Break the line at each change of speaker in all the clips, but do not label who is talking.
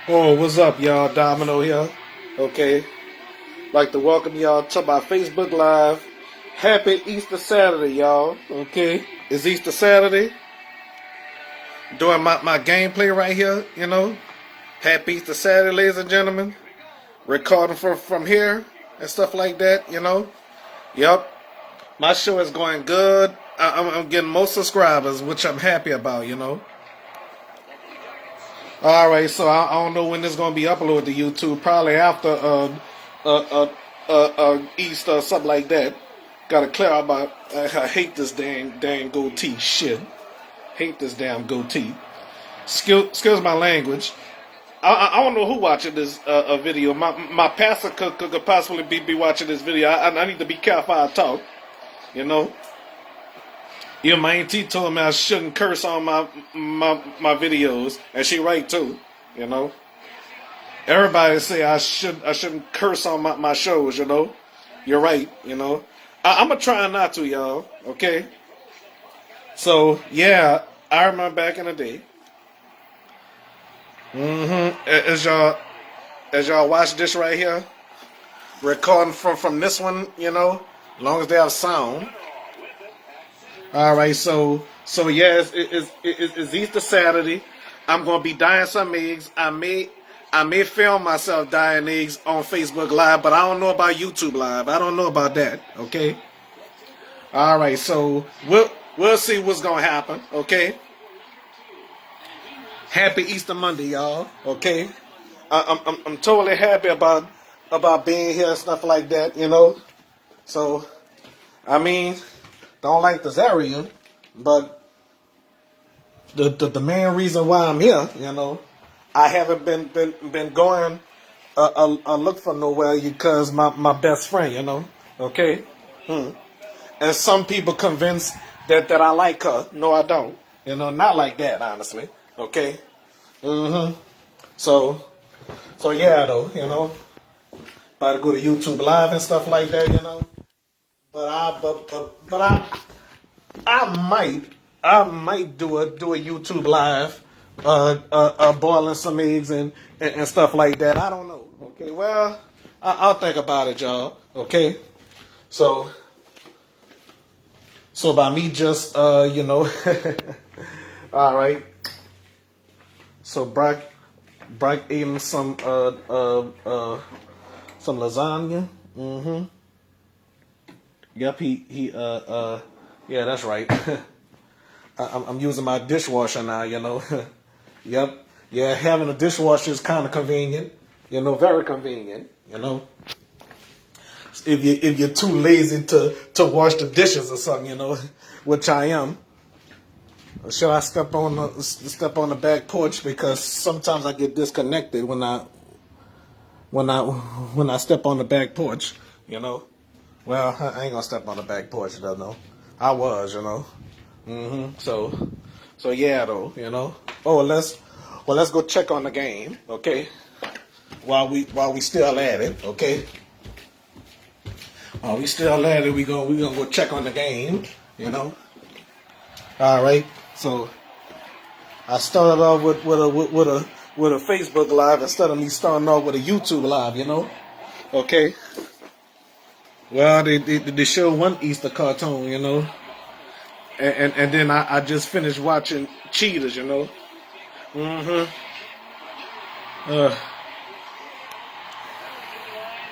Oh, what's up, y'all? Domino here. Okay. Like to welcome y'all to my Facebook Live. Happy Easter Saturday, y'all. Okay. It's Easter Saturday. Doing my gameplay right here, you know. Happy Easter Saturday, ladies and gentlemen. Recording from here and stuff like that, you know. Yup. My show is going good. I'm getting more subscribers, which I'm happy about, you know. All right, so I don't know when this is gonna be uploaded to YouTube. Probably after Easter or something like that. Gotta clear out my. I hate this dang goatee shit. Hate this damn goatee. Excuse my language. I don't know who watching this video. My pastor could possibly be watching this video. I need to be careful how I talk. You know. Yeah, my auntie told me I shouldn't curse on my videos, and she right too. You know, everybody say I shouldn't curse on my shows. You know, you're right. You know, I'm gonna try not to, y'all. Okay. So yeah, I remember back in the day. As y'all watch this right here, recording from this one. You know, as long as they have sound. All right, so yeah, it's Easter Saturday. I'm gonna be dyeing some eggs. I may film myself dyeing eggs on Facebook Live, but I don't know about YouTube Live. I don't know about that. Okay. All right, so we'll see what's gonna happen. Okay. Happy Easter Monday, y'all. Okay. I'm totally happy about being here and stuff like that. You know. So I mean. Don't like this area, but the main reason why I'm here, you know, I haven't been going look for nowhere because my best friend, you know, okay, and some people convinced that I like her. No, I don't. You know, not like that, honestly. Okay. So yeah, though, you know, about to go to YouTube Live and stuff like that, you know. But I might do a YouTube Live, boiling some eggs and stuff like that. I don't know. Okay, well, I'll think about it, y'all. Okay, so by me just you know, all right. So Brock eating some lasagna. Yep, yeah, that's right. I'm using my dishwasher now, you know. Yep, yeah, having a dishwasher is kind of convenient, you know, very convenient, you know. If you're too lazy to wash the dishes or something, you know, which I am. Should I step on the back porch because sometimes I get disconnected when I step on the back porch, you know. Well, I ain't gonna step on the back porch though. No, I was, you know. So yeah, though, you know. Oh, let's go check on the game, okay? While we still at it, okay? While we still at it, we gonna go check on the game, you know. All right. So I started off with a Facebook Live instead of me starting off with a YouTube Live, you know. Okay. Well, they show one Easter cartoon, you know, and then I just finished watching Cheetahs, you know. Yeah,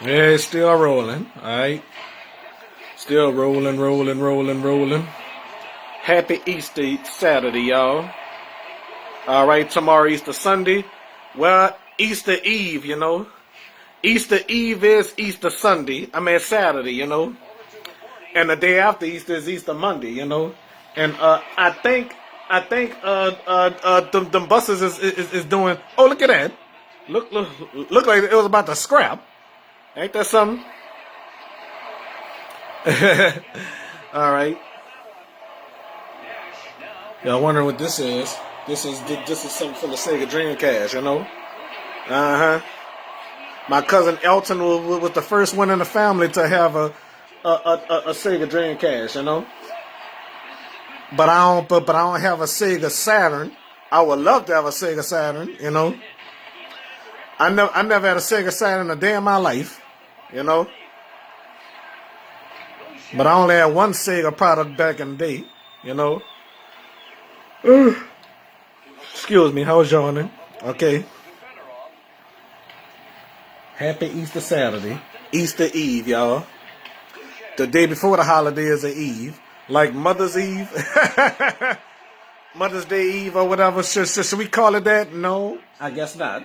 it's still rolling, all right. Still rolling. Happy Easter Saturday, y'all. All right, tomorrow Easter Sunday. Well, Easter Eve, you know. Easter Eve is Easter Sunday. I mean Saturday, you know. And the day after Easter is Easter Monday, you know. And I think them buses is doing. Oh, look at that! Look like it was about to scrap. Ain't that something? All right. Y'all wondering what this is? This is something from the Sega Dreamcast, you know. My cousin Elton was the first one in the family to have a Sega Dreamcast, you know. But I don't have a Sega Saturn. I would love to have a Sega Saturn, you know. I never had a Sega Saturn in a day of my life, you know. But I only had one Sega product back in the day, you know. Excuse me, how was yawning? Okay. Happy Easter Saturday. Easter Eve, y'all. The day before the holiday is the Eve. Like Mother's Eve. Mother's Day Eve or whatever. Should we call it that? No, I guess not.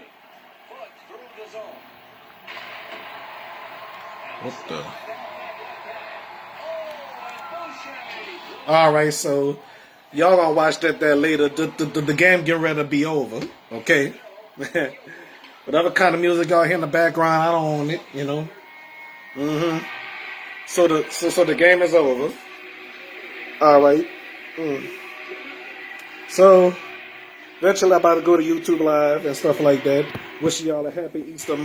What the? Alright, so y'all gonna watch that later. The game getting ready to be over. Okay? Whatever kind of music y'all hear in the background, I don't own it, you know. So the game is over. Alright. So eventually I'm about to go to YouTube Live and stuff like that. Wishing y'all a happy Easter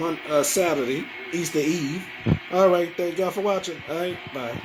Saturday, Easter Eve. Alright, thank y'all for watching. Alright, bye.